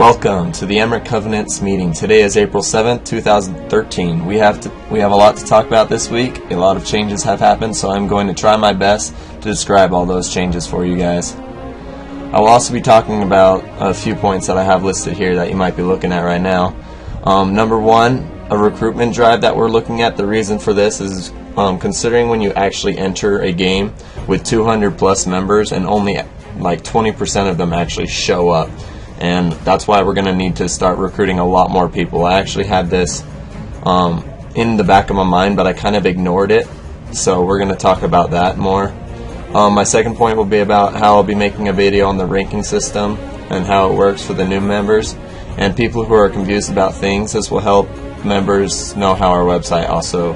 Welcome to the Emeric Covenants meeting. Today is April 7th, 2013. We have a lot to talk about this week. A lot of changes have happened, so I'm going to try my best to describe all those changes for you guys. I will also be talking about a few points that I have listed here that you might be looking at right now. Number one, a recruitment drive that we're looking at. The reason for this is considering when you actually enter a game with 200 plus members and only like 20% of them actually show up. And that's why we're going to need to start recruiting a lot more people. I actually had this in the back of my mind, but I kind of ignored it. So we're going to talk about that more. My second point will be about how I'll be making a video on the ranking system and how it works for the new members and people who are confused about things. This will help members know how our website also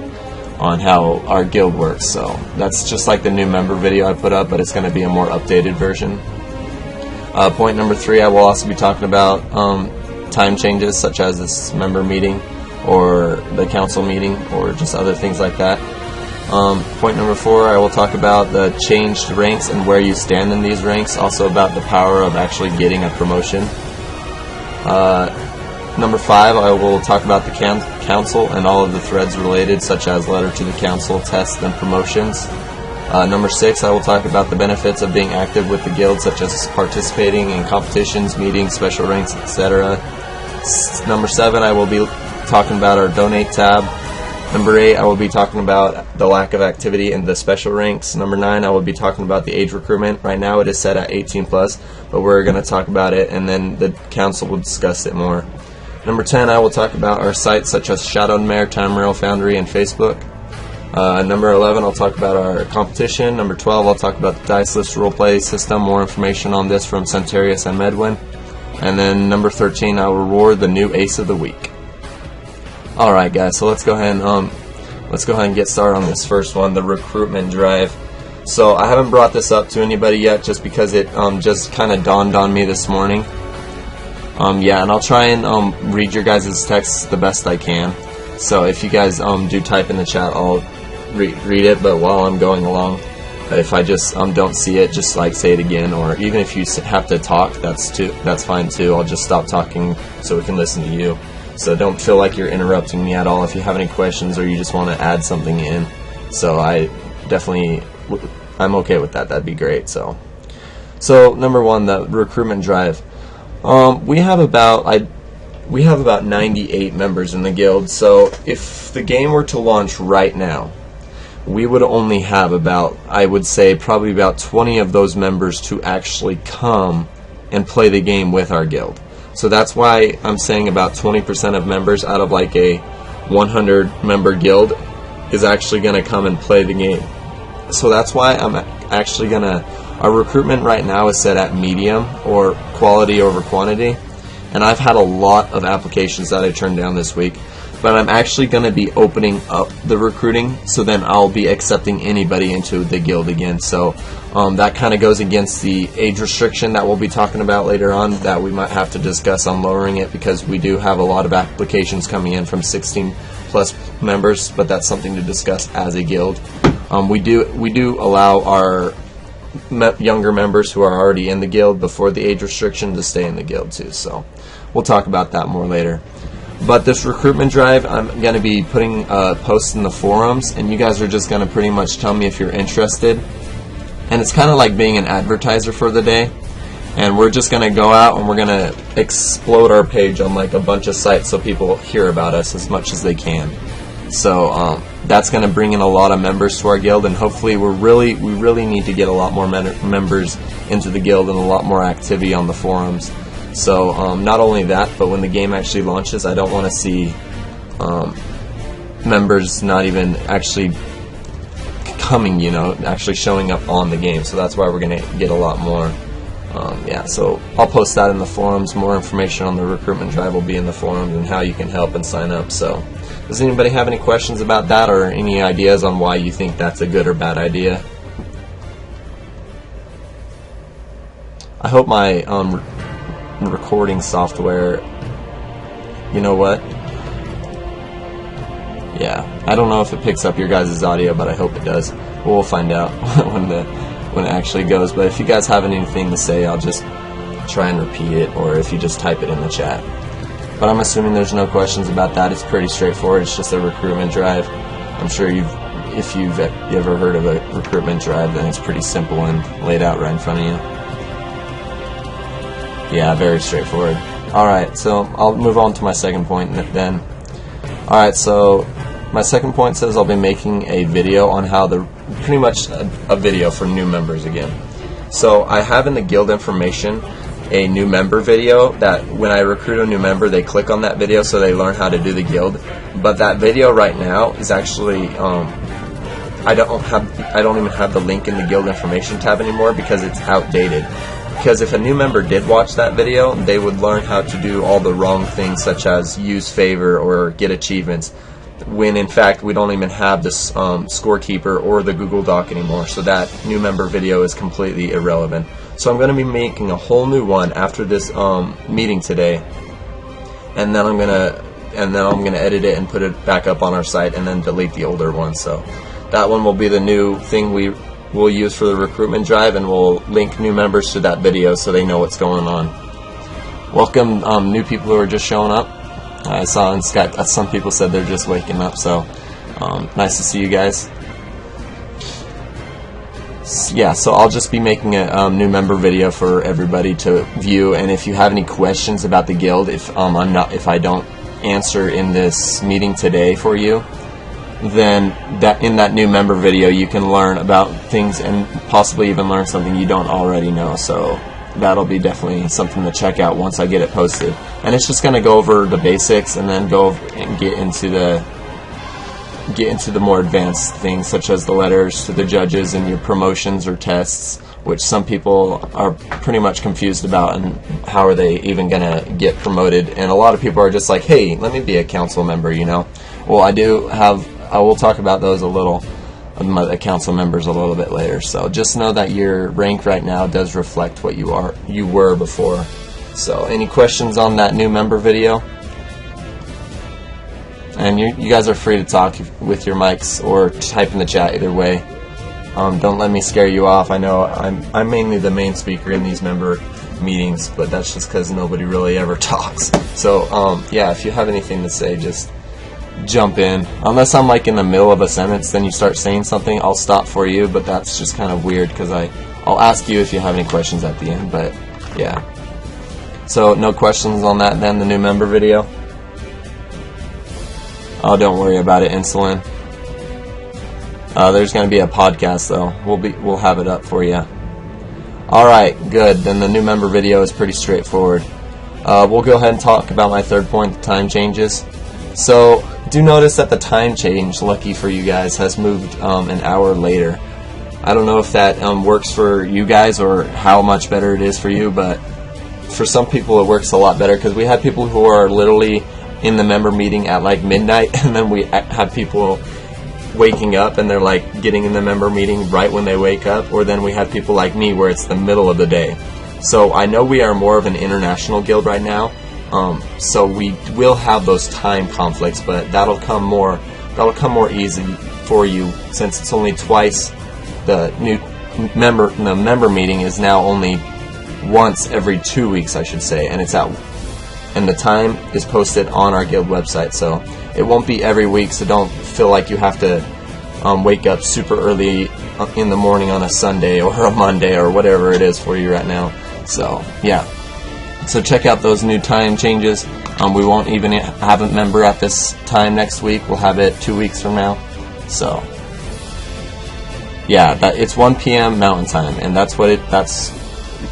on how our guild works. So that's just like the new member video I put up, but it's going to be a more updated version. Point number 3, I will also be talking about time changes such as this member meeting or the council meeting or just other things like that. Point number 4, I will talk about the changed ranks and where you stand in these ranks, also about the power of actually getting a promotion. Number 5, I will talk about the council and all of the threads related, such as letter to the council, tests, and promotions. Number 6, I will talk about the benefits of being active with the guild, such as participating in competitions, meetings, special ranks, etc. Number 7, I will be talking about our donate tab. Number 8, I will be talking about the lack of activity in the special ranks. Number 9, I will be talking about the age recruitment. Right now it is set at 18 plus, but we're going to talk about it and then the council will discuss it more. Number 10, I will talk about our sites such as Shadowed Mare, Time Rail Foundry, and Facebook. Number 11, I'll talk about our competition. Number 12, I'll talk about the dice list roleplay system. More information on this from Centarius and Medwin. And then number 13, I'll reward the new Ace of the Week. Alright guys, so let's go ahead and get started on this first one, the recruitment drive. So I haven't brought this up to anybody yet just because it just kind of dawned on me this morning. Yeah, and I'll try and read your guys' texts the best I can. So if you guys do type in the chat, I'll read it, but while I'm going along, if I just don't see it, just like say it again, or even if you have to talk, that's fine too. I'll just stop talking so we can listen to you. So don't feel like you're interrupting me at all if you have any questions or you just want to add something in. So I'm okay with that. That'd be great. So number 1, the recruitment drive. We have about 98 members in the guild, so if the game were to launch right now, we would only have about, I would say, probably about 20 of those members to actually come and play the game with our guild. So that's why I'm saying about 20% of members out of like a 100 member guild is actually going to come and play the game. So that's why I'm actually going to, our recruitment right now is set at medium, or quality over quantity. And I've had a lot of applications that I turned down this week, but I'm actually going to be opening up the recruiting, so then I'll be accepting anybody into the guild again. So that kind of goes against the age restriction that we'll be talking about later on, that we might have to discuss on lowering it, because we do have a lot of applications coming in from 16 plus members, but that's something to discuss as a guild. We do allow our younger members who are already in the guild before the age restriction to stay in the guild too, so we'll talk about that more later. But this recruitment drive, I'm going to be putting posts in the forums, and you guys are just going to pretty much tell me if you're interested, and it's kind of like being an advertiser for the day, and we're just going to go out and we're going to explode our page on like a bunch of sites so people hear about us as much as they can. So that's going to bring in a lot of members to our guild, and hopefully we really need to get a lot more members into the guild and a lot more activity on the forums. So not only that, but when the game actually launches, I don't want to see members not even actually coming, actually showing up on the game. So that's why we're going to get a lot more. Yeah, so I'll post that in the forums. More information on the recruitment drive will be in the forums and how you can help and sign up. So does anybody have any questions about that, or any ideas on why you think that's a good or bad idea? I hope my recording software, you know what? Yeah, I don't know if it picks up your guys' audio, but I hope it does. We'll find out when it actually goes. But if you guys have anything to say, I'll just try and repeat it, or if you just type it in the chat. But I'm assuming there's no questions about that. It's pretty straightforward. It's just a recruitment drive. I'm sure if you've ever heard of a recruitment drive, then it's pretty simple and laid out right in front of you. Yeah, very straightforward. Alright, so I'll move on to my second point then. Alright, so my second point says I'll be making a video on how pretty much a video for new members again. So I have in the guild information a new member video that when I recruit a new member, they click on that video so they learn how to do the guild. But that video right now is actually I don't even have the link in the guild information tab anymore because it's outdated. Because if a new member did watch that video, they would learn how to do all the wrong things, such as use favor or get achievements, when in fact we don't even have this scorekeeper or the Google Doc anymore. So that new member video is completely irrelevant. So I'm going to be making a whole new one after this meeting today, and then I'm gonna edit it and put it back up on our site, and then delete the older one. So that one will be the new thing we'll use for the recruitment drive, and we'll link new members to that video so they know what's going on. Welcome new people who are just showing up. I saw in Skype that some people said they're just waking up, so nice to see you guys. Yeah, so I'll just be making a new member video for everybody to view, and if you have any questions about the guild, if I don't answer in this meeting today for you, then in that new member video you can learn about things and possibly even learn something you don't already know. So that'll be definitely something to check out once I get it posted. And it's just going to go over the basics and then go and get into the more advanced things, such as the letters to the judges and your promotions or tests, which some people are pretty much confused about, and how are they even going to get promoted. And a lot of people are just like, hey, let me be a council member, you know. Well, I will talk about those a little, the council members a little bit later. So just know that your rank right now does reflect what you were before. So any questions on that new member video? And you guys are free to talk with your mics or type in the chat either way. Don't let me scare you off. I know I'm mainly the main speaker in these member meetings, but that's just because nobody really ever talks. So yeah, if you have anything to say, just jump in. Unless I'm like in the middle of a sentence, then you start saying something, I'll stop for you, but that's just kind of weird because I'll ask you if you have any questions at the end. But yeah. So no questions on that then, the new member video? Oh, don't worry about it, Insulin. There's going to be a podcast though. We'll have it up for you. Alright, good. Then the new member video is pretty straightforward. We'll go ahead and talk about my third point, the time changes. So do notice that the time change, lucky for you guys, has moved an hour later. I don't know if that works for you guys or how much better it is for you, but for some people it works a lot better, because we had people who are literally in the member meeting at like midnight, and then we have people waking up and they're like getting in the member meeting right when they wake up, or then we have people like me where it's the middle of the day. So I know we are more of an international guild right now, so we will have those time conflicts, but that'll come more easy for you, since it's only twice. The member meeting is now only once every 2 weeks, I should say, and and the time is posted on our guild website, so it won't be every week. So don't feel like you have to wake up super early in the morning on a Sunday or a Monday or whatever it is for you right now. So yeah, so check out those new time changes. We won't even have a member at this time next week. We'll have it 2 weeks from now. So yeah, it's 1 p.m. Mountain Time, and that's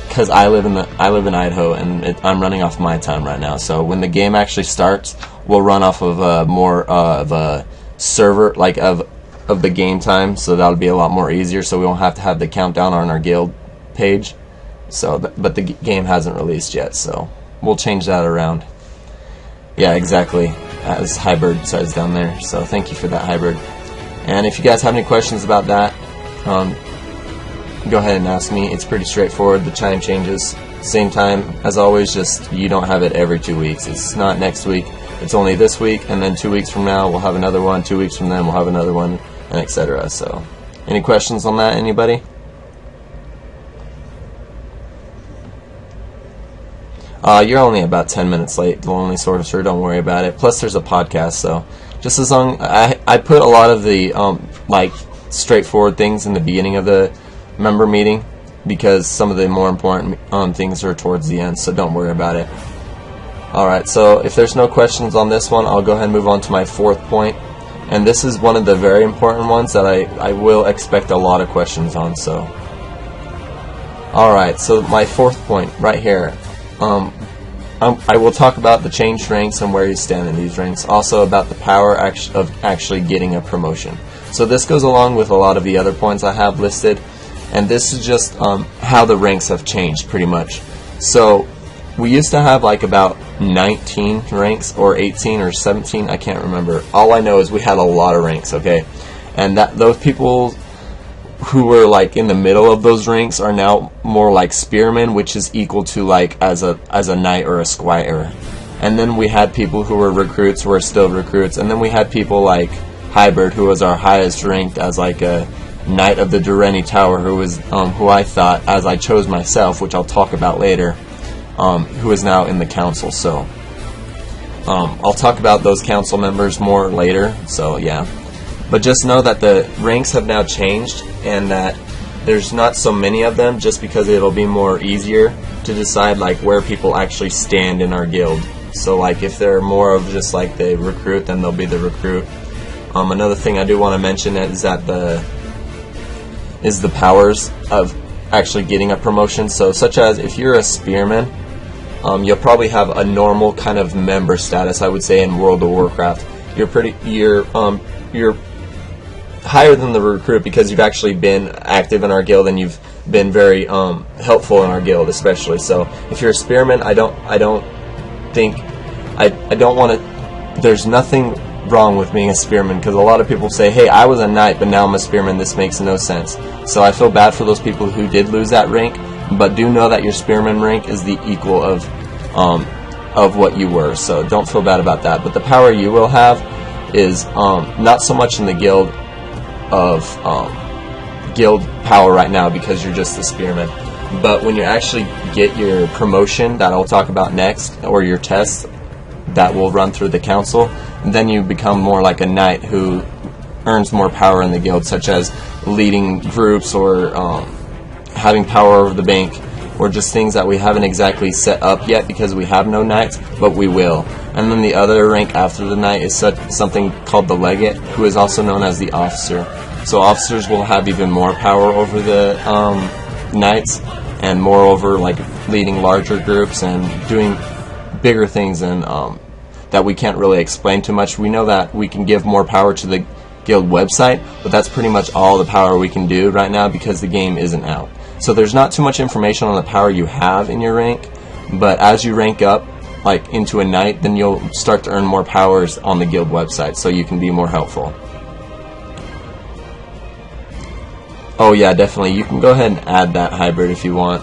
because I live in Idaho, and I'm running off my time right now. So when the game actually starts, we'll run off of more of a server, like of the game time. So that'll be a lot more easier. So we won't have to have the countdown on our guild page. So, but the game hasn't released yet, so we'll change that around. Yeah, exactly, as Hybrid says down there. So thank you for that, Hybrid. And if you guys have any questions about that, go ahead and ask me. It's pretty straightforward. The time changes, same time as always, just you don't have it every 2 weeks. It's not next week, it's only this week, and then 2 weeks from now we'll have another one, 2 weeks from then we'll have another one, and etc. So any questions on that, anybody? You're only about 10 minutes late, the Lonely Sorcerer, don't worry about it. Plus there's a podcast, so just as long... I put a lot of the straightforward things in the beginning of the member meeting, because some of the more important things are towards the end, so don't worry about it. Alright, so if there's no questions on this one, I'll go ahead and move on to my fourth point. And this is one of the very important ones that I will expect a lot of questions on, so... Alright, so my fourth point, right here. I will talk about the changed ranks and where you stand in these ranks. Also about the power of actually getting a promotion. So this goes along with a lot of the other points I have listed. And this is just how the ranks have changed, pretty much. So we used to have like about 19 ranks, or 18 or 17, I can't remember. All I know is we had a lot of ranks, okay? And that those people who were like in the middle of those ranks are now more like spearmen, which is equal to like as a knight or a squire. And then we had people who were recruits, who are still recruits, and then we had people like Hybrid, who was our highest ranked as like a knight of the Dureni Tower, who was who I thought, as I chose myself, which I'll talk about later, who is now in the council. So I'll talk about those council members more later, so yeah. But just know that the ranks have now changed, and that there's not so many of them, just because it'll be more easier to decide like where people actually stand in our guild. So like if they're more of just like the recruit, then they'll be the recruit. Another thing I do want to mention is that the powers of actually getting a promotion. So such as if you're a spearman, you'll probably have a normal kind of member status, I would say, in World of Warcraft. You're higher than the recruit because you've actually been active in our guild and you've been very helpful in our guild, especially. So if you're a spearman, I don't want to. There's nothing wrong with being a spearman, because a lot of people say, hey, I was a knight but now I'm a spearman. This makes no sense. So I feel bad for those people who did lose that rank, but do know that your spearman rank is the equal of what you were, so don't feel bad about that. But the power you will have is not so much in the guild of guild power right now, because you're just the spearman, but when you actually get your promotion that I'll talk about next, or your test that will run through the council, then you become more like a knight who earns more power in the guild, such as leading groups, or having power over the bank, or just things that we haven't exactly set up yet because we have no knights, but we will. And then the other rank after the knight is something called the legate, who is also known as the officer. So officers will have even more power over the knights, and moreover like leading larger groups and doing bigger things, and that we can't really explain too much. We know that we can give more power to the guild website, but that's pretty much all the power we can do right now because the game isn't out. So there's not too much information on the power you have in your rank, but as you rank up like into a knight, then you'll start to earn more powers on the guild website, so you can be more helpful. Oh yeah, definitely. You can go ahead and add that Hybrid if you want.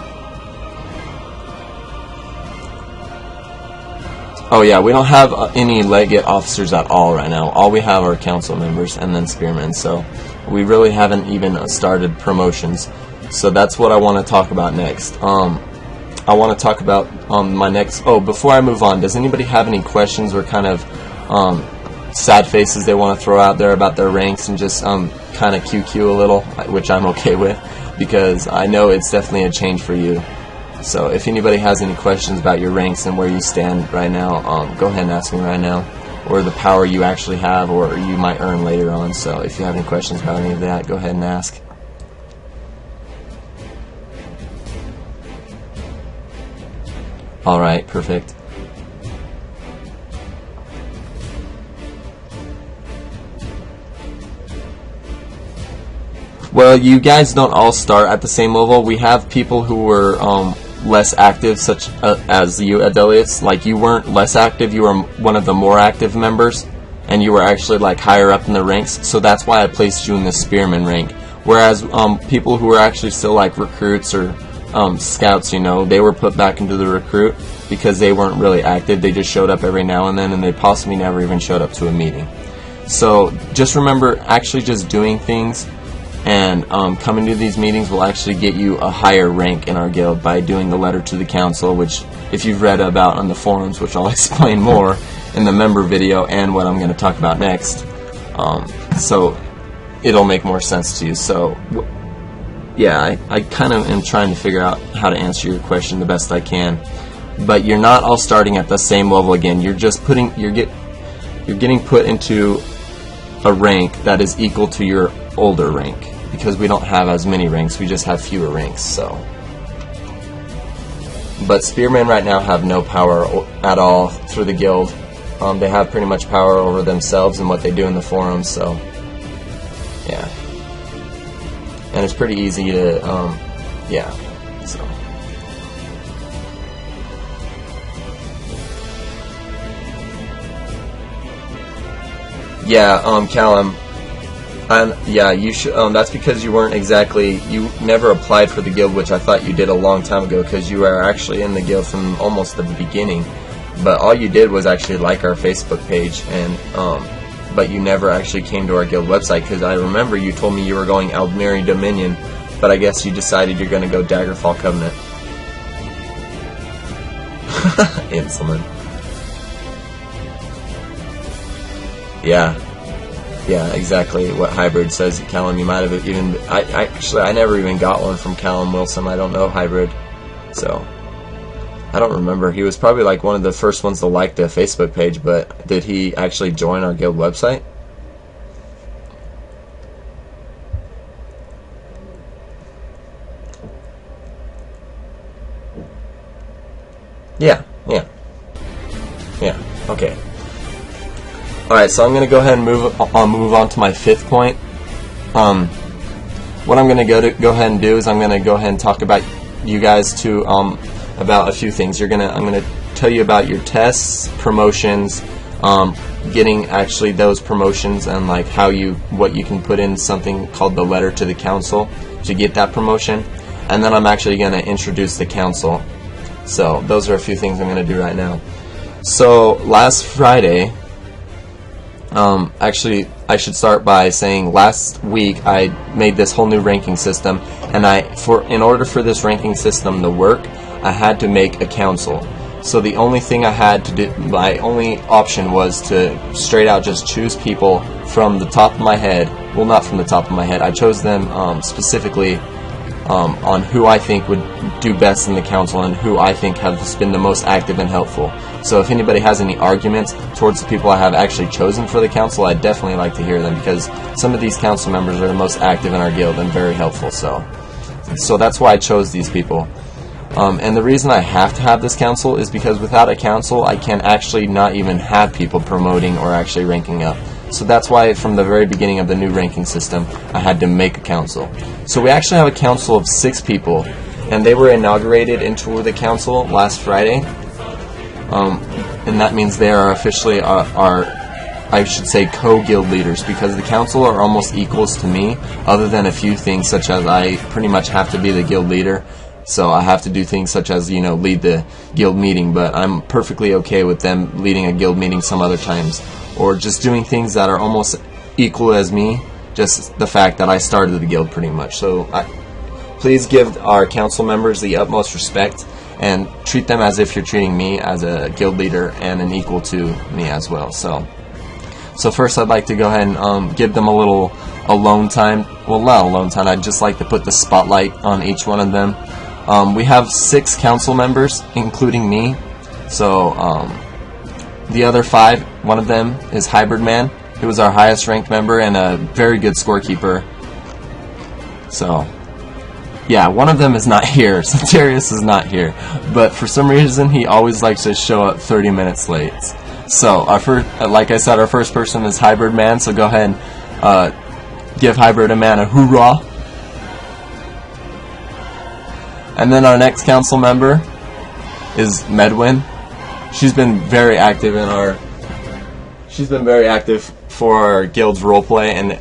Oh yeah, we don't have any legate officers at all right now. All we have are council members and then spearmen, so we really haven't even started promotions. So that's what I want to talk about next. I want to talk about my next... Oh, before I move on, does anybody have any questions or kind of sad faces they want to throw out there about their ranks and just kind of QQ a little, which I'm okay with, because I know it's definitely a change for you. So if anybody has any questions about your ranks and where you stand right now, go ahead and ask me right now, or the power you actually have or you might earn later on. So if you have any questions about any of that, go ahead and ask. Alright, perfect. Well, you guys don't all start at the same level. We have people who were less active, such as you, Adelius. Like, you weren't less active, you were one of the more active members, and you were actually like higher up in the ranks, so that's why I placed you in the spearman rank. Whereas people who were actually still like recruits or scouts, you know, they were put back into the recruit because they weren't really active. They just showed up every now and then, and they possibly never even showed up to a meeting. So just remember, actually just doing things and coming to these meetings will actually get you a higher rank in our guild by doing the letter to the council, which if you've read about on the forums, which I'll explain more in the member video and what I'm going to talk about next, so it'll make more sense to you. So yeah, I kind of am trying to figure out how to answer your question the best I can, but you're not all starting at the same level again. You're just you're getting put into a rank that is equal to your older rank, because we don't have as many ranks, we just have fewer ranks. So, but spearmen right now have no power at all through the guild. They have pretty much power over themselves and what they do in the forums. So yeah, and it's pretty easy to yeah, so yeah, Callum, yeah, you should. That's because you never applied for the guild, which I thought you did a long time ago, because you are actually in the guild from almost the beginning. But all you did was actually like our Facebook page, and but you never actually came to our guild website, because I remember you told me you were going Aldmeri Dominion, but I guess you decided you're going to go Daggerfall Covenant. Insolent. Yeah. Yeah, exactly what Hybrid says. Callum, you might have even... I never even got one from Callum Wilson. I don't know Hybrid. So, I don't remember. He was probably like one of the first ones to like the Facebook page, but did he actually join our guild website? Yeah, yeah. Yeah, okay. Alright, so I'm going to go ahead and move on to my fifth point. What I'm going to go ahead and do is I'm going to go ahead and talk about you guys to about a few things. I'm going to tell you about your tests, promotions, getting actually those promotions, and like what you can put in something called the letter to the council to get that promotion. And then I'm actually going to introduce the council. So those are a few things I'm going to do right now. So last Friday, actually, I should start by saying last week I made this whole new ranking system, and in order for this ranking system to work, I had to make a council. So the only thing I had to do, my only option was to straight out just choose people from the top of my head. Well, not from the top of my head. I chose them specifically on who I think would do best in the council and who I think has been the most active and helpful. So if anybody has any arguments towards the people I have actually chosen for the council, I'd definitely like to hear them, because some of these council members are the most active in our guild and very helpful. So that's why I chose these people. And the reason I have to have this council is because without a council, I can actually not even have people promoting or actually ranking up. So that's why from the very beginning of the new ranking system, I had to make a council. So we actually have a council of 6 people, and they were inaugurated into the council last Friday. And that means they are officially our I should say co-guild leaders, because the council are almost equals to me, other than a few things such as I pretty much have to be the guild leader. So I have to do things such as, lead the guild meeting, but I'm perfectly okay with them leading a guild meeting some other times, or just doing things that are almost equal as me, just the fact that I started the guild pretty much. So please give our council members the utmost respect and treat them as if you're treating me as a guild leader and an equal to me as well. So first I'd like to go ahead and give them a little alone time. Well, not alone time, I'd just like to put the spotlight on each one of them. We have 6 council members, including me. So the other 5, one of them is Hybrid Man, who is our highest ranked member and a very good scorekeeper. So yeah, one of them is not here. So Darius is not here, but for some reason he always likes to show up 30 minutes late. So our first, like I said, our first person is Hybrid Man. So go ahead and give Hybrid Man a hoorah. And then our next council member is Medwin. She's been very active for our guild's roleplay, and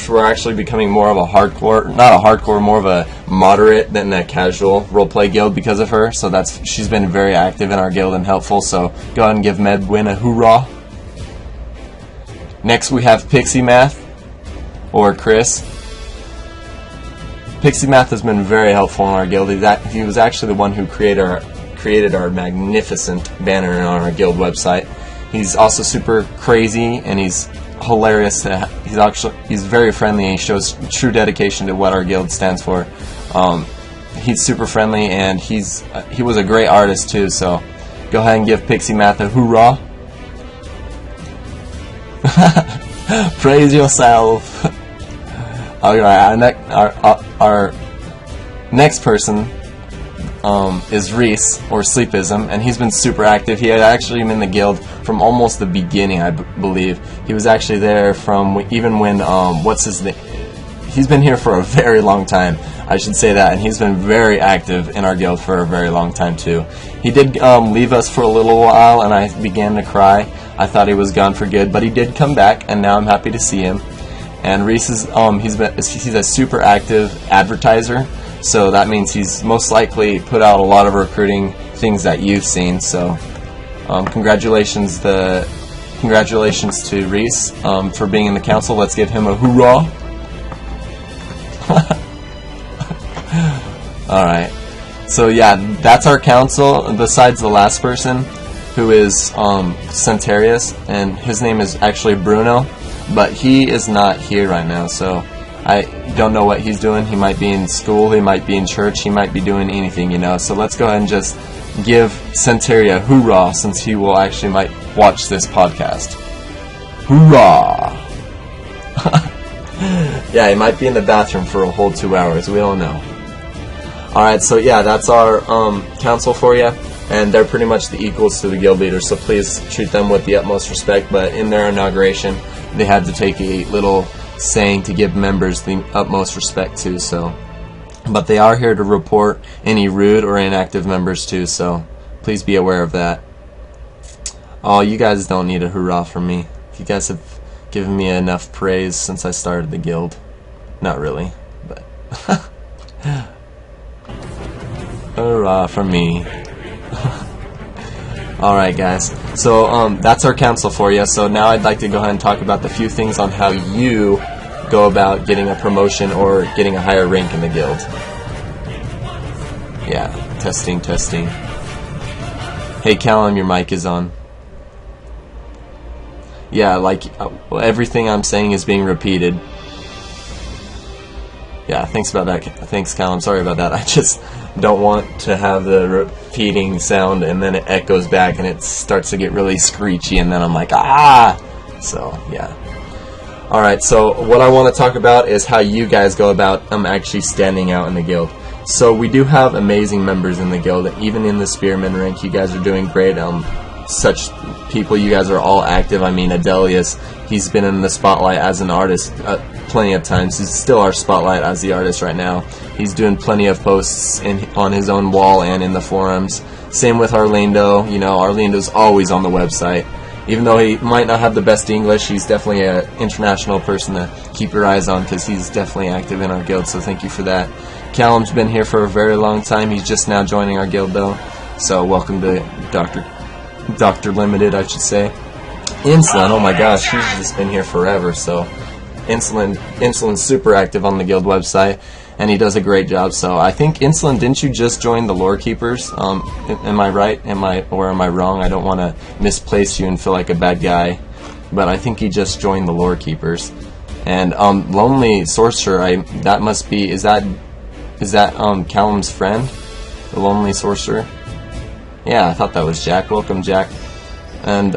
we're actually becoming more of a hardcore, not a hardcore, more of a moderate than a casual roleplay guild because of her. So she's been very active in our guild and helpful. So go ahead and give Medwin a hoorah. Next we have Pixie Math, or Chris. Pixie Math has been very helpful in our guild. He was actually the one who created our magnificent banner on our guild website. He's also super crazy, and he's hilarious. He's very friendly, and he shows true dedication to what our guild stands for. He's super friendly, and he was a great artist too. So go ahead and give Pixie Math a hoorah! Praise yourself. Alright, our next person is Reese, or Sleepism, and he's been super active. He had actually been in the guild from almost the beginning, I believe. He was actually there from even when, what's his name? He's been here for a very long time, I should say that, and he's been very active in our guild for a very long time too. He did leave us for a little while, and I began to cry. I thought he was gone for good, but he did come back, and now I'm happy to see him. And Reese is he's a super active advertiser, so that means he's most likely put out a lot of recruiting things that you've seen. So congratulations to Reese for being in the council. Let's give him a hoorah! Alright, so yeah, that's our council, besides the last person, who is Centarius, and his name is actually Bruno, but he is not here right now, so I don't know what he's doing. He might be in school, he might be in church, he might be doing anything, you know. So let's go ahead and just give Centaria a hoorah, since he will actually might watch this podcast. Hoorah! Yeah, he might be in the bathroom for a whole 2 hours, we don't know. Alright, so yeah, that's our council for you, and they're pretty much the equals to the guild leaders, so please treat them with the utmost respect. But in their inauguration, they had to take a little saying to give members the utmost respect too, so. But they are here to report any rude or inactive members too, so please be aware of that. Oh, you guys don't need a hoorah from me. You guys have given me enough praise since I started the guild. Not really, but hurrah from me. Alright guys, so that's our council for you. So now I'd like to go ahead and talk about the few things on how you go about getting a promotion or getting a higher rank in the guild. Yeah, testing. Hey Callum, your mic is on. Yeah, like everything I'm saying is being repeated. Yeah, thanks about that. Thanks, Callum. Sorry about that. I just don't want to have the repeating sound and then it echoes back and it starts to get really screechy and then I'm like, ah! So, yeah. Alright, so what I want to talk about is how you guys go about actually standing out in the guild. So we do have amazing members in the guild. Even in the Spearman rank, you guys are doing great. Such people, you guys are all active. I mean, Adelius, he's been in the spotlight as an artist plenty of times. He's still our spotlight as the artist right now. He's doing plenty of posts on his own wall and in the forums. Same with Arlindo. You know, Arlindo's always on the website. Even though he might not have the best English, he's definitely an international person to keep your eyes on because he's definitely active in our guild, so thank you for that. Callum's been here for a very long time. He's just now joining our guild though, so welcome to Dr. Limited, I should say. Insulin, oh my gosh, she's just been here forever, so Insulin's super active on the guild website, and he does a great job. So I think, Insulin, didn't you just join the Lore Keepers? Am I right? Am I wrong? I don't want to misplace you and feel like a bad guy, but I think he just joined the Lore Keepers. And Lonely Sorcerer, that must be, is that Callum's friend, the Lonely Sorcerer? Yeah, I thought that was Jack. Welcome, Jack. And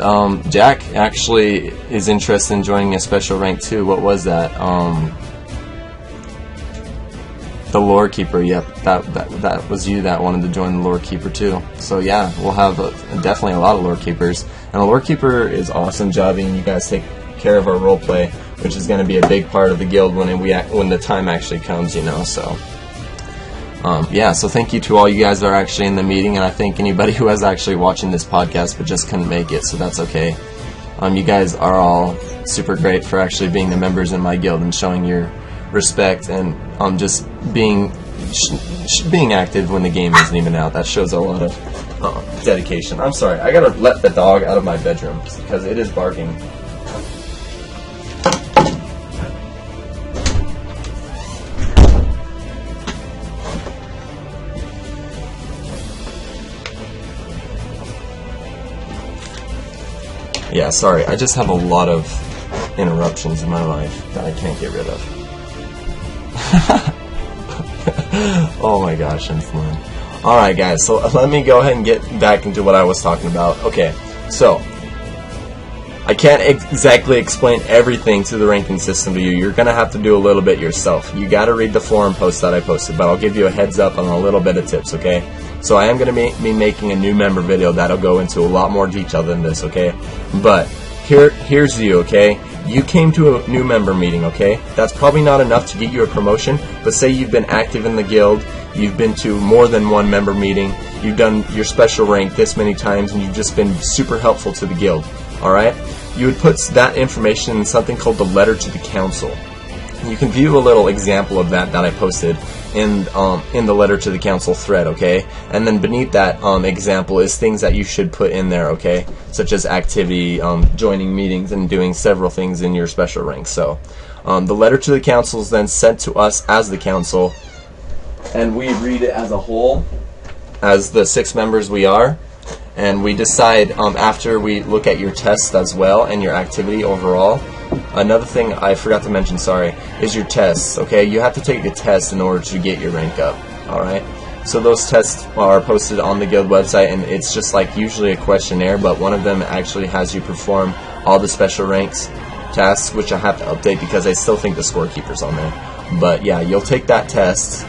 Jack actually is interested in joining a special rank too. What was that? The Lore Keeper. Yep, that was you that wanted to join the Lore Keeper too. So yeah, we'll have definitely a lot of Lore Keepers. And the Lore Keeper is awesome jobbing. You guys take care of our roleplay, which is going to be a big part of the guild when the time actually comes. You know, so. Yeah, so thank you to all you guys that are actually in the meeting, and I thank anybody who is actually watching this podcast but just couldn't make it, so that's okay. You guys are all super great for actually being the members in my guild and showing your respect and just being active when the game isn't even out. That shows a lot of dedication. I'm sorry, I gotta let the dog out of my bedroom because it is barking. Yeah, sorry, I just have a lot of interruptions in my life that I can't get rid of. Oh my gosh, I'm flying. Alright guys, so let me go ahead and get back into what I was talking about. Okay, so I can't exactly explain everything to the ranking system to you. You're going to have to do a little bit yourself. You got to read the forum post that I posted, but I'll give you a heads up on a little bit of tips, okay? So I am going to be making a new member video that'll go into a lot more detail than this, okay? But here's you, okay? You came to a new member meeting, okay? That's probably not enough to get you a promotion, but say you've been active in the guild, you've been to more than one member meeting, you've done your special rank this many times, and you've just been super helpful to the guild, alright? You would put that information in something called the letter to the council. You can view a little example of that I posted in the letter to the council thread, okay? And then beneath that example is things that you should put in there, okay? Such as activity, joining meetings, and doing several things in your special rank. So the letter to the council is then sent to us as the council, and we read it as a whole, as the 6 members we are. And we decide after we look at your tests as well and your activity overall. Another thing I forgot to mention, sorry, is your tests, okay? You have to take a test in order to get your rank up, alright? So those tests are posted on the guild website, and it's just like usually a questionnaire, but one of them actually has you perform all the special ranks tasks, which I have to update because I still think the scorekeeper's on there. But yeah, you'll take that test,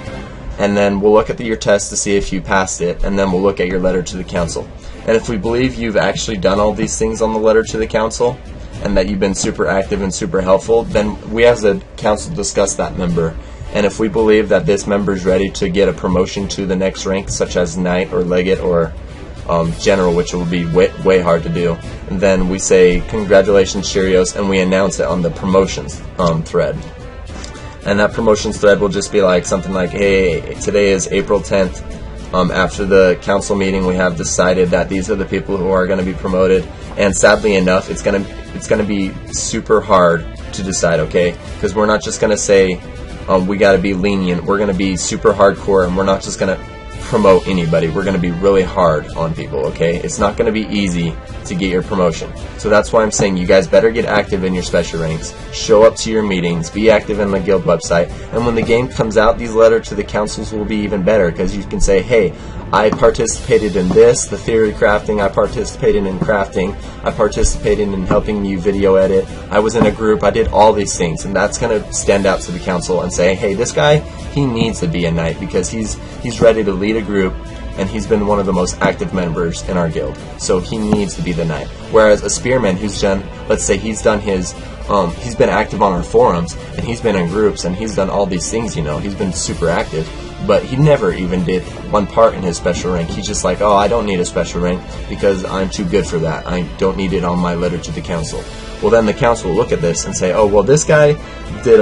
and then we'll look at your test to see if you passed it, and then we'll look at your letter to the council. And if we believe you've actually done all these things on the letter to the council, and that you've been super active and super helpful, then we as a council discuss that member. And if we believe that this member is ready to get a promotion to the next rank, such as Knight or Legate or General, which will be way hard to do, then we say, congratulations, Cheerios, and we announce it on the promotions thread. And that promotions thread will just be like something like, hey, today is April 10th. After the council meeting, we have decided that these are the people who are going to be promoted, and sadly enough, it's gonna be super hard to decide, okay? Because we're not just going to say we got to be lenient. We're going to be super hardcore, and we're not just going to promote anybody. We're going to be really hard on people, okay? It's not going to be easy to get your promotion. So that's why I'm saying you guys better get active in your special ranks, show up to your meetings, be active in the guild website, and when the game comes out, these letters to the councils will be even better, because you can say, hey, I participated in this, the theory crafting, I participated in crafting, I participated in helping you video edit, I was in a group, I did all these things, and that's going to stand out to the council and say, hey, this guy, he needs to be a knight because he's ready to lead a group, and he's been one of the most active members in our guild, so he needs to be the knight. Whereas a spearman who's done, let's say he's done his, he's been active on our forums, and he's been in groups, and he's done all these things, you know, he's been super active, but he never even did one part in his special rank. He's just like, oh, I don't need a special rank because I'm too good for that. I don't need it on my letter to the council. Well, then the council will look at this and say, oh, well, this guy did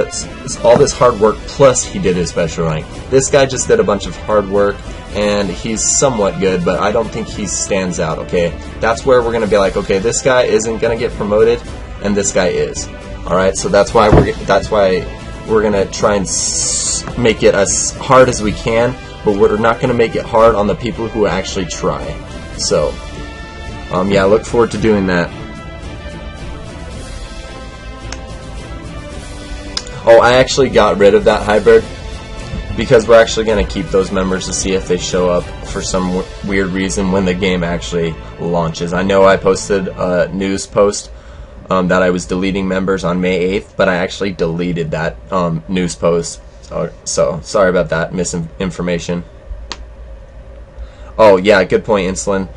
all this hard work plus he did his special rank. This guy just did a bunch of hard work and he's somewhat good, but I don't think he stands out, okay? That's where we're going to be like, okay, this guy isn't going to get promoted and this guy is. Alright, so that's why we're going to try and make it as hard as we can, but we're not going to make it hard on the people who actually try. So, yeah, I look forward to doing that. Oh, I actually got rid of that hybrid because we're actually going to keep those members to see if they show up for some weird reason when the game actually launches. I know I posted a news post that I was deleting members on May 8th, but I actually deleted that news post. So sorry about that misinformation. Oh yeah, good point, Insulin.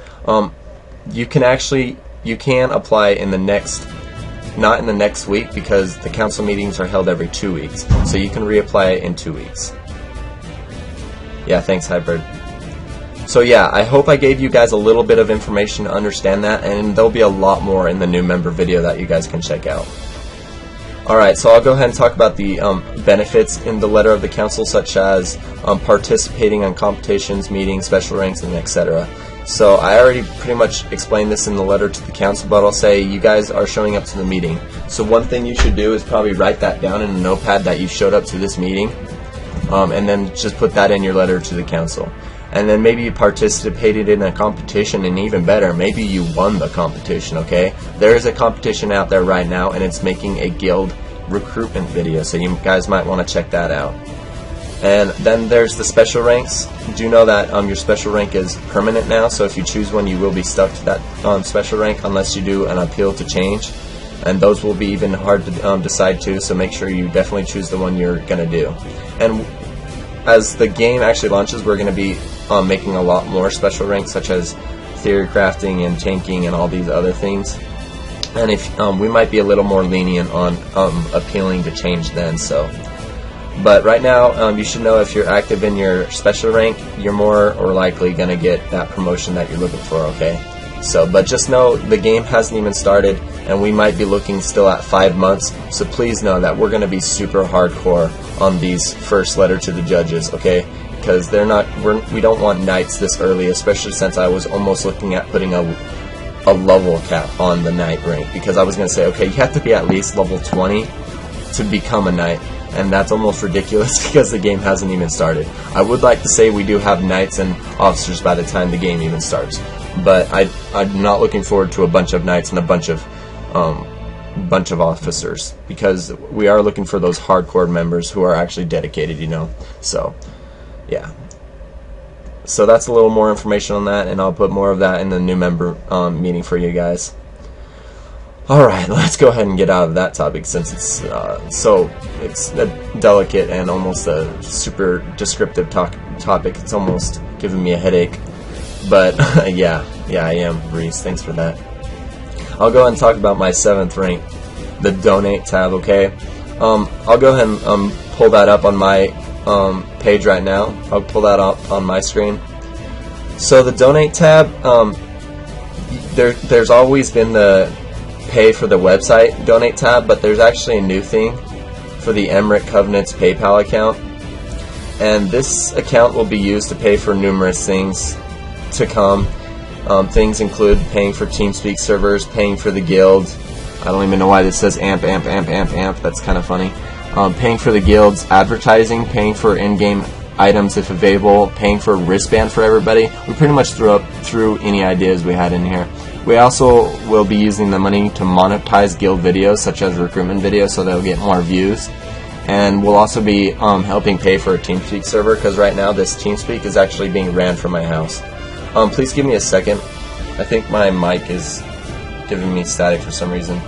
You can apply in the next, not in the next week, because the council meetings are held every 2 weeks. So you can reapply it in 2 weeks. Yeah, thanks, Hybrid. So yeah, I hope I gave you guys a little bit of information to understand that, and there'll be a lot more in the new member video that you guys can check out. Alright, so I'll go ahead and talk about the benefits in the letter of the council, such as participating on competitions, meetings, special ranks, and etc. So I already pretty much explained this in the letter to the council, but I'll say you guys are showing up to the meeting. So one thing you should do is probably write that down in a notepad that you showed up to this meeting. and then just put that in your letter to the council. And then maybe you participated in a competition, and even better, maybe you won the competition, okay? There is a competition out there right now, and it's making a guild recruitment video, so you guys might want to check that out. And then there's the special ranks. Do know that your special rank is permanent now, so if you choose one, you will be stuck to that special rank unless you do an appeal to change. And those will be even hard to decide too, so make sure you definitely choose the one you're going to do. And as the game actually launches, we're going to be making a lot more special ranks, such as theory crafting and tanking and all these other things. And if we might be a little more lenient on appealing to change then. So, but right now, you should know if you're active in your special rank, you're more or likely going to get that promotion that you're looking for. Okay. So, but just know the game hasn't even started, and we might be looking still at 5 months. So please know that we're going to be super hardcore on these first letter to the judges, okay? Because we don't want knights this early, especially since I was almost looking at putting a level cap on the knight rank, because I was going to say, okay, you have to be at least level 20 to become a knight, and that's almost ridiculous because the game hasn't even started. I would like to say we do have knights and officers by the time the game even starts, but I'm not looking forward to a bunch of knights and a bunch of officers, because we are looking for those hardcore members who are actually dedicated, you know. So yeah, so that's a little more information on that, and I'll put more of that in the new member meeting for you guys. Alright, let's go ahead and get out of that topic, since it's it's a delicate and almost a super descriptive topic. It's almost giving me a headache. But yeah, I am, Reese. Thanks for that. I'll go ahead and talk about my 7th rank, the donate tab, okay? I'll go ahead and pull that up on my page right now. I'll pull that up on my screen. So the donate tab, there's always been the pay for the website donate tab, but there's actually a new thing for the Emeric Covenant's PayPal account. And this account will be used to pay for numerous things to come. Things include paying for TeamSpeak servers, paying for the guild. I don't even know why this says amp. That's kind of funny. Paying for the guild's advertising, paying for in-game items if available, paying for a wristband for everybody. We pretty much threw any ideas we had in here. We also will be using the money to monetize guild videos, such as recruitment videos, so they'll get more views. And we'll also be helping pay for a TeamSpeak server, because right now this TeamSpeak is actually being ran from my house. Please give me a second. I think my mic is giving me static for some reason.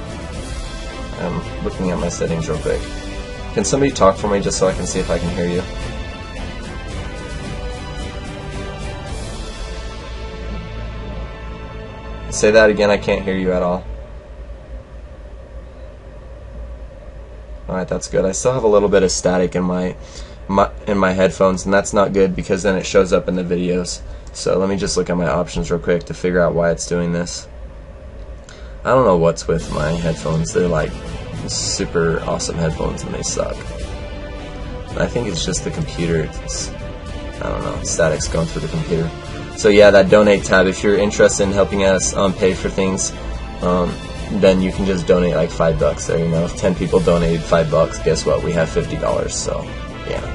I'm looking at my settings real quick. Can somebody talk for me just so I can see if I can hear you? Say that again, I can't hear you at all. Alright, that's good. I still have a little bit of static in my headphones, and that's not good because then it shows up in the videos. So let me just look at my options real quick to figure out why it's doing this. I don't know what's with my headphones. They're like super awesome headphones and they suck. I think it's just the computer. I don't know, static's going through the computer. So yeah, that donate tab, if you're interested in helping us pay for things, then you can just donate like $5 there, you know. If 10 people donated $5, guess what? We have $50, so yeah.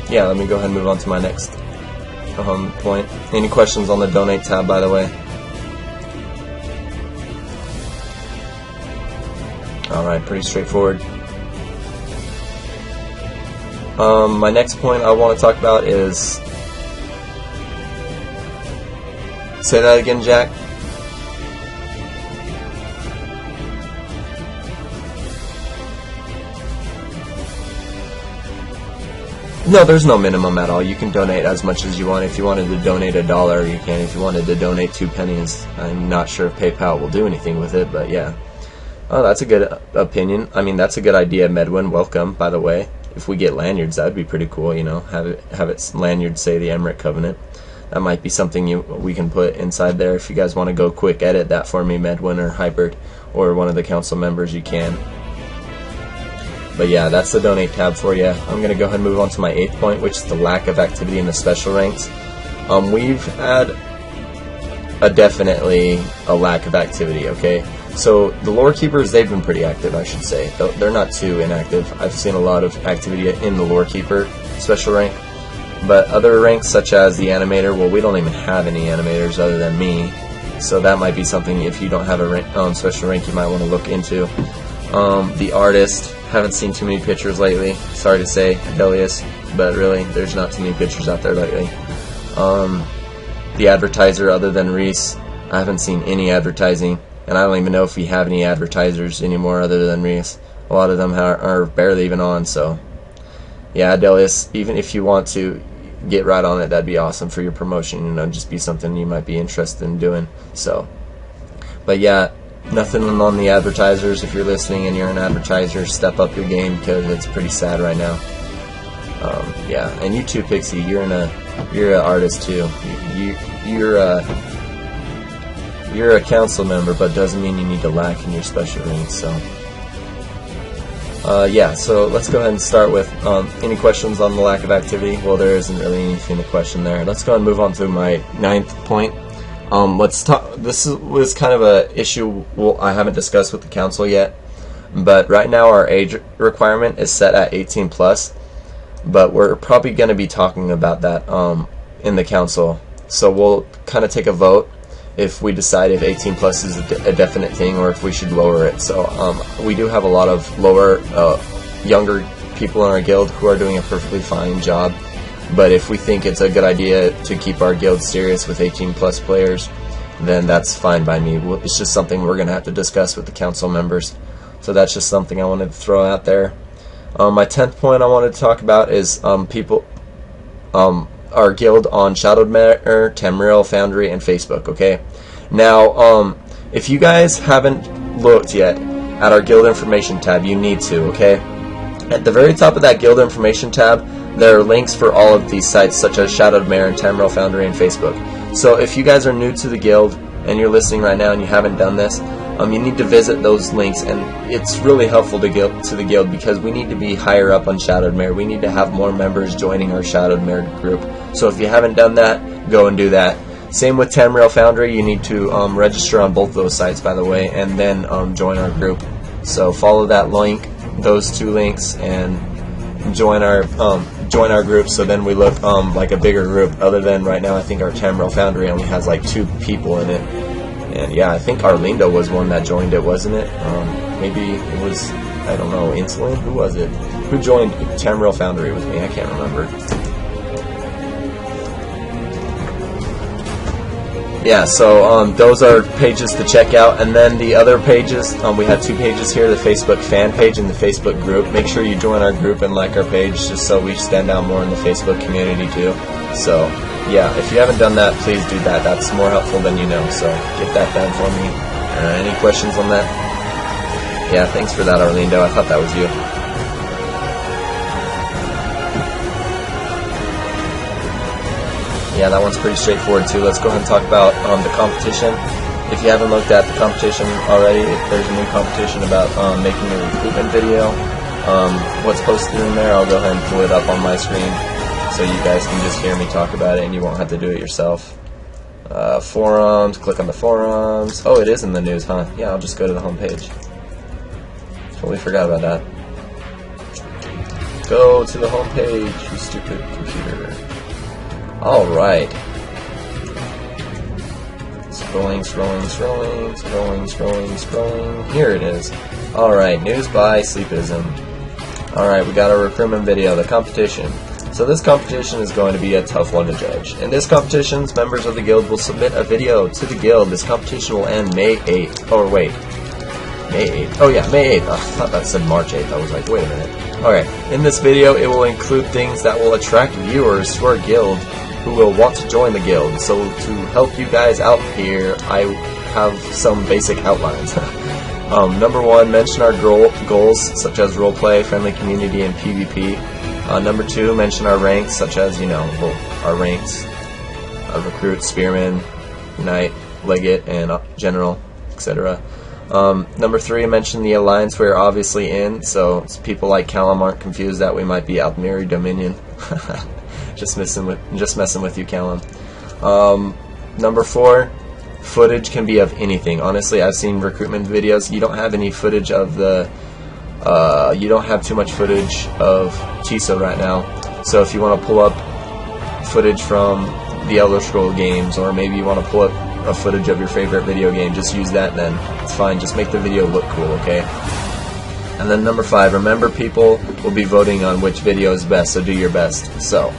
Yeah, let me go ahead and move on to my next point. Any questions on the donate tab, by the way? Alright, pretty straightforward. My next point I want to talk about is... Say that again, Jack. No, there's no minimum at all. You can donate as much as you want. If you wanted to donate $1, you can. If you wanted to donate 2 pennies, I'm not sure if PayPal will do anything with it, but yeah. Oh, that's a good opinion. I mean, that's a good idea, Medwin. Welcome, by the way. If we get lanyards, that'd be pretty cool, you know. Have it lanyard say the Emeric Covenant. That might be something we can put inside there. If you guys want to go quick edit that for me, Medwin or Hybrid, or one of the council members, you can. But yeah, that's the donate tab for you. I'm going to go ahead and move on to my 8th point, which is the lack of activity in the special ranks. We've had definitely a lack of activity, okay? So the lore keepers, they've been pretty active, I should say. They're not too inactive. I've seen a lot of activity in the lore keeper special rank. But other ranks such as the animator, well, we don't even have any animators other than me. So that might be something, if you don't have a special rank, you might want to look into. The artist, haven't seen too many pictures lately. Sorry to say, Adelius, but really, there's not too many pictures out there lately. The advertiser, other than Reese, I haven't seen any advertising, and I don't even know if we have any advertisers anymore other than Reese. A lot of them are barely even on, so yeah, Adelius, even if you want to get right on it, that'd be awesome for your promotion, you know, just be something you might be interested in doing. So, but yeah, nothing on the advertisers. If you're listening and you're an advertiser, step up your game, because it's pretty sad right now. Yeah, and you too, Pixie, you're an artist too. You're a council member, but doesn't mean you need to lack in your special ranks. So yeah, so let's go ahead and start with any questions on the lack of activity. Well, there isn't really anything to question there. Let's go ahead and move on to my 9th point. Let's talk. This was kind of a issue I haven't discussed with the council yet, but right now our age requirement is set at 18 plus, but we're probably going to be talking about that in the council. So we'll kind of take a vote if we decide if 18 plus is a definite thing, or if we should lower it. So we do have a lot of younger people in our guild who are doing a perfectly fine job. But if we think it's a good idea to keep our guild serious with 18 plus players, then that's fine by me. It's just something we're going to have to discuss with the council members. So that's just something I wanted to throw out there. My 10th point I wanted to talk about is our guild on Shadowed Mare, Tamriel, Foundry, and Facebook. Okay, now if you guys haven't looked yet at our guild information tab, you need to. Okay, at the very top of that guild information tab, there are links for all of these sites, such as Shadowed Mare, Tamriel, Foundry, and Facebook. So if you guys are new to the guild and you're listening right now and you haven't done this, you need to visit those links, and it's really helpful to the guild, because we need to be higher up on Shadowed Mare. We need to have more members joining our Shadowed Mare group. So if you haven't done that, go and do that. Same with Tamriel Foundry. You need to register on both those sites, by the way, and then join our group. So follow that link, those two links, and join our group. So then we look like a bigger group. Other than right now, I think our Tamriel Foundry only has like 2 people in it. And yeah, I think Arlindo was one that joined it, wasn't it? Maybe it was, I don't know, Insulin? Who was it? Who joined Tamriel Foundry with me? I can't remember. Yeah, so those are pages to check out. And then the other pages, we have 2 pages here, the Facebook fan page and the Facebook group. Make sure you join our group and like our page, just so we stand out more in the Facebook community too. So yeah, if you haven't done that, please do that. That's more helpful than you know, so get that done for me. Any questions on that? Yeah, thanks for that, Arlindo. I thought that was you. Yeah, that one's pretty straightforward too. Let's go ahead and talk about the competition. If you haven't looked at the competition already, there's a new competition about making a recruitment video. What's posted in there, I'll go ahead and pull it up on my screen, so you guys can just hear me talk about it and you won't have to do it yourself. Forums, click on the forums. Oh, it is in the news, huh? Yeah, I'll just go to the home page. Totally forgot about that. Go to the home page, you stupid computer. Alright. Scrolling. Here it is. Alright, news by Sleepism. Alright, we got our recruitment video, the competition. So this competition is going to be a tough one to judge. In this competition, members of the guild will submit a video to the guild. This competition will end May 8th. Oh, wait. May 8th. Oh, yeah, May 8th. I thought that said March 8th. I was like, wait a minute. Alright, in this video, it will include things that will attract viewers to our guild who will want to join the guild. So to help you guys out here, I have some basic outlines. Number 1, mention our goals, such as roleplay, friendly community, and PvP. Number 2, mention our ranks, such as, our ranks, recruit, spearman, knight, legate, and general, etc. Number 3, mention the alliance we're obviously in, so people like Callum aren't confused that we might be Almiri Dominion. just messing with you, Callum. Number 4, footage can be of anything. Honestly, I've seen recruitment videos. You don't have any footage of the you don't have too much footage of TISA right now. So if you want to pull up footage from the Elder Scroll games, or maybe you want to pull up a footage of your favorite video game, just use that then. It's fine. Just make the video look cool, okay? And then number 5, remember people will be voting on which video is best, so do your best. So,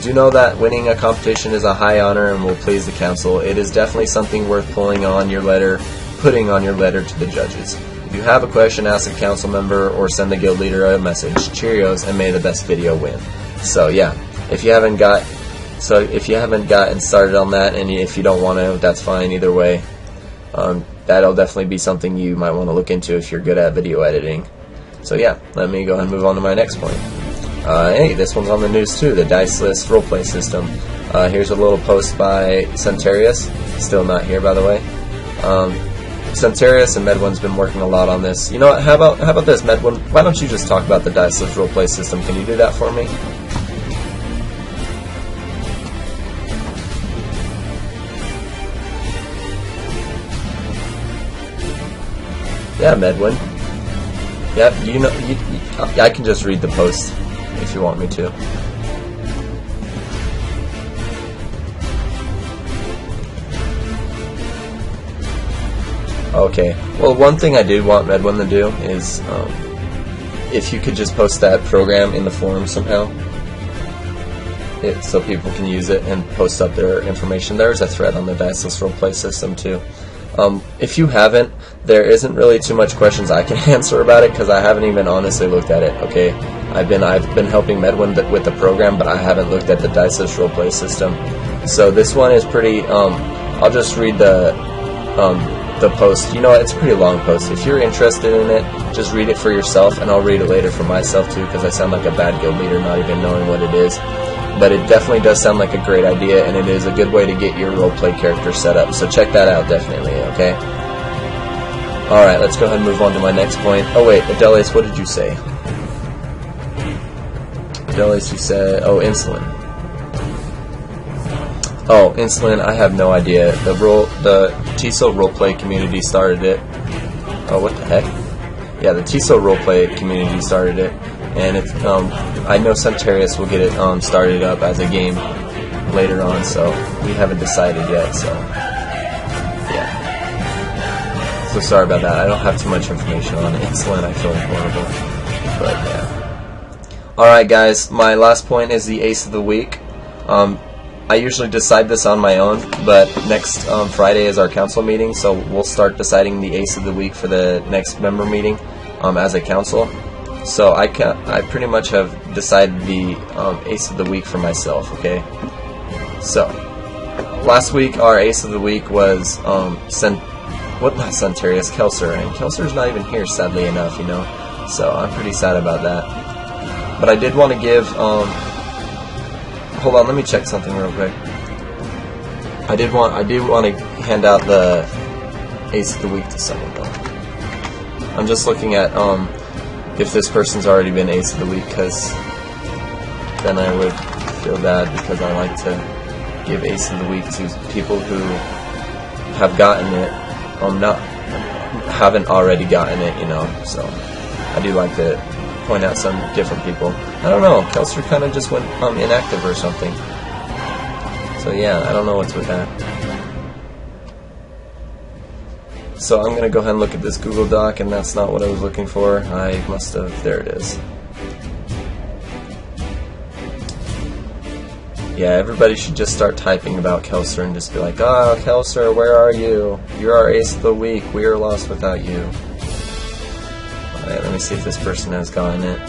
do know that winning a competition is a high honor and will please the council. It is definitely something worth putting on your letter to the judges. If you have a question, ask a council member or send the guild leader a message. Cheerios, and may the best video win. So yeah, if you haven't gotten started on that, and if you don't want to, that's fine either way. That'll definitely be something you might want to look into if you're good at video editing. So yeah, let me go ahead and move on to my next point. Hey, this one's on the news too, the Dice List roleplay system. Here's a little post by Centarius, still not here by the way. Centarius and Medwin's been working a lot on this. You know what, how about this, Medwin? Why don't you just talk about the Dice List roleplay system? Can you do that for me? Yeah, Medwin. Yep, I can just read the post if you want me to. Okay, well, one thing I did want Medwin to do is, if you could just post that program in the forum somehow, so people can use it and post up their information. There's a thread on the Dice List roleplay system too. If you haven't, there isn't really too much questions I can answer about it because I haven't even honestly looked at it. Okay, I've been helping Medwin with the program, but I haven't looked at the Dice List roleplay system. So this one is pretty. I'll just read the post. You know what? It's a pretty long post. If you're interested in it, just read it for yourself, and I'll read it later for myself too because I sound like a bad guild leader not even knowing what it is. But it definitely does sound like a great idea, and it is a good way to get your roleplay character set up. So check that out, definitely, okay? Alright, let's go ahead and move on to my next point. Oh wait, Adelius, what did you say? Adelius, you said... Oh, insulin. Oh, insulin, I have no idea. The TISO roleplay community started it. Oh, what the heck? Yeah, the TISO roleplay community started it. And it's, I know Centarius will get it started up as a game later on, so we haven't decided yet, so yeah. So sorry about that. I don't have too much information on insulin. I feel horrible, but yeah. Alright guys, my last point is the Ace of the Week. I usually decide this on my own, but next Friday is our council meeting, so we'll start deciding the Ace of the Week for the next member meeting as a council. So I pretty much have decided the Ace of the Week for myself, okay? So, last week our Ace of the Week was, not Centarius, Kelser, and Kelser's not even here, sadly enough, you know? So I'm pretty sad about that. But I did want to give, hold on, let me check something real quick. I did want to hand out the Ace of the Week to someone, though. I'm just looking at, if this person's already been Ace of the Week, because then I would feel bad because I like to give Ace of the Week to people who have gotten it, haven't already gotten it, you know, so I do like to point out some different people. I don't know, Kelser kind of just went inactive or something, so yeah, I don't know what's with that. So I'm going to go ahead and look at this Google Doc, and that's not what I was looking for. I must have... There it is. Yeah, everybody should just start typing about Kelser and just be like, "Ah, Kelser, where are you? You're our Ace of the Week. We are lost without you." Alright, let me see if this person has gotten it.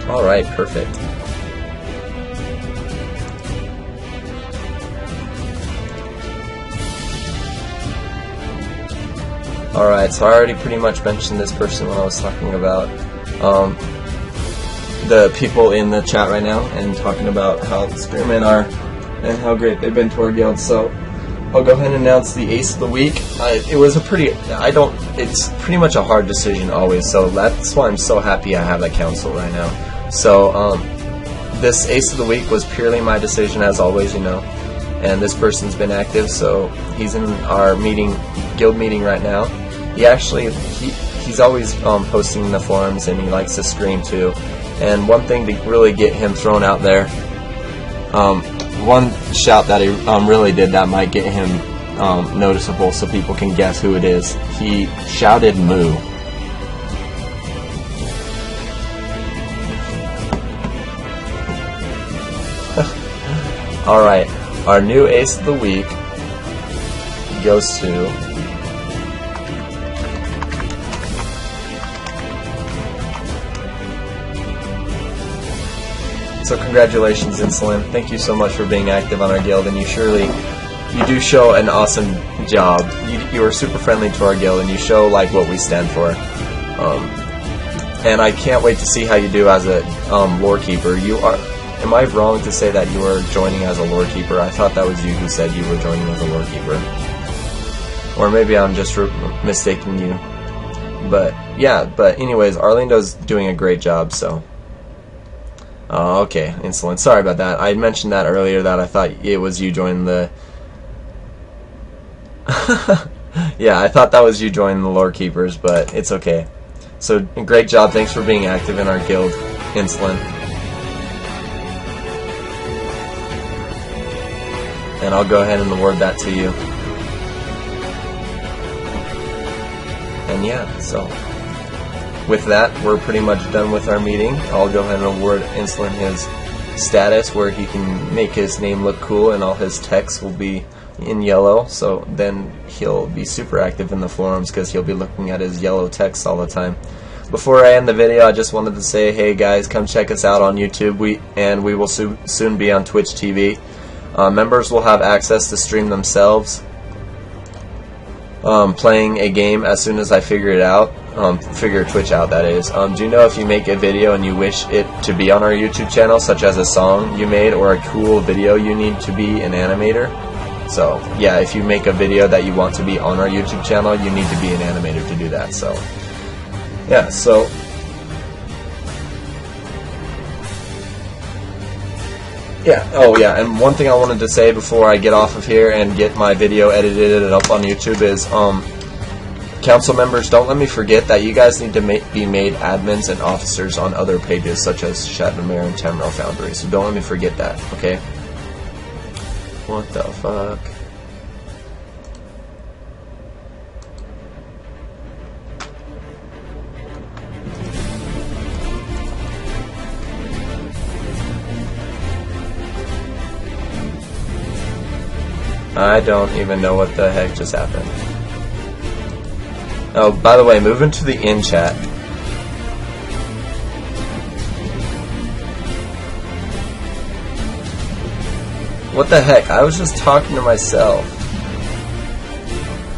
Alright, perfect. Alright, so I already pretty much mentioned this person when I was talking about the people in the chat right now and talking about how the spearmen are and how great they've been to our guild. So I'll go ahead and announce the ace of the week. It was a it's pretty much a hard decision always, so that's why I'm so happy I have that council right now. So this ace of the week was purely my decision, as always, you know, and this person's been active, so he's in our guild meeting right now. He's always posting in the forums, and he likes to stream too. And one thing to really get him thrown out there, one shout that he really did that might get him noticeable so people can guess who it is. He shouted moo. Alright, our new ace of the week goes to So congratulations, Insulin. Thank you so much for being active on our guild, and you do show an awesome job. You are super friendly to our guild, and you show like what we stand for. And I can't wait to see how you do as a lore keeper. Am I wrong to say that you are joining as a lore keeper? I thought that was you who said you were joining as a lore keeper. Or maybe I'm just mistaking you. But yeah, anyways, Arlindo's doing a great job, so. Oh, okay, Insulin. Sorry about that. I mentioned that earlier that I thought it was you joining the... yeah, I thought that was you joining the lore keepers, but it's okay. So, great job. Thanks for being active in our guild, Insulin. And I'll go ahead and award that to you. And yeah, so... with that, we're pretty much done with our meeting. I'll go ahead and award Insulin his status where he can make his name look cool and all his text will be in yellow, so then he'll be super active in the forums because he'll be looking at his yellow text all the time. Before I end the video, I just wanted to say, hey guys, come check us out on YouTube, we will soon be on Twitch TV. Members will have access to stream themselves playing a game as soon as I figure it out. Figure Twitch out, that is. Do you know if you make a video and you wish it to be on our YouTube channel, such as a song you made or a cool video you need to be an animator? So, yeah, if you make a video that you want to be on our YouTube channel, you need to be an animator to do that, so. Yeah, so. Yeah, oh yeah, and one thing I wanted to say before I get off of here and get my video edited and up on YouTube is, council members, don't let me forget that you guys need to be made admins and officers on other pages such as Shatnermere and Tamriel Foundry, so don't let me forget that, okay? What the fuck? I don't even know what the heck just happened. Oh, by the way, moving to the in chat. What the heck? I was just talking to myself.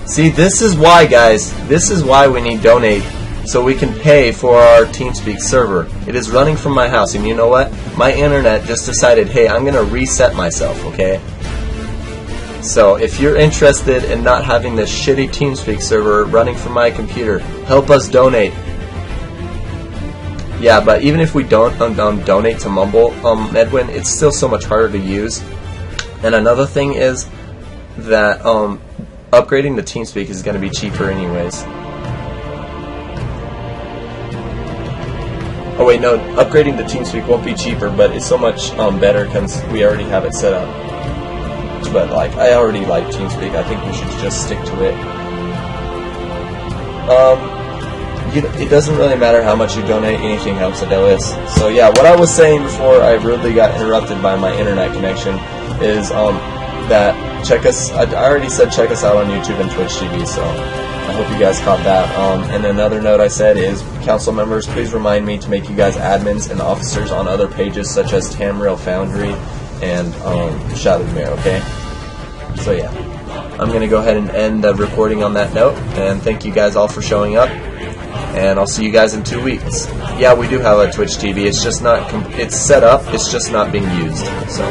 See, this is why, guys. This is why we need donate so we can pay for our TeamSpeak server. It is running from my house, and you know what? My internet just decided, hey, I'm gonna reset myself, okay? So, if you're interested in not having this shitty TeamSpeak server running from my computer, help us donate. Yeah, but even if we don't donate to Mumble, Edwin, it's still so much harder to use. And another thing is that upgrading the TeamSpeak is going to be cheaper anyways. Oh wait, no, upgrading the TeamSpeak won't be cheaper, but it's so much better because we already have it set up. But like, I already like TeamSpeak. I think we should just stick to it. It doesn't really matter how much you donate. Anything helps, Adelius. So yeah, what I was saying before I rudely got interrupted by my internet connection is that check us. I already said check us out on YouTube and Twitch TV. So I hope you guys caught that. And another note I said is, council members, please remind me to make you guys admins and officers on other pages such as Tamriel Foundry and Shadowmere, okay? So yeah, I'm going to go ahead and end the recording on that note, and thank you guys all for showing up, and I'll see you guys in 2 weeks. Yeah, we do have a Twitch TV, it's just not, it's set up, it's just not being used, so.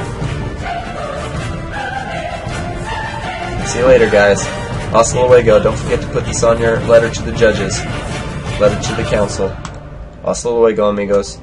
See you later, guys. Hasta luego. Don't forget to put this on your letter to the judges. Letter to the council. Hasta luego, amigos.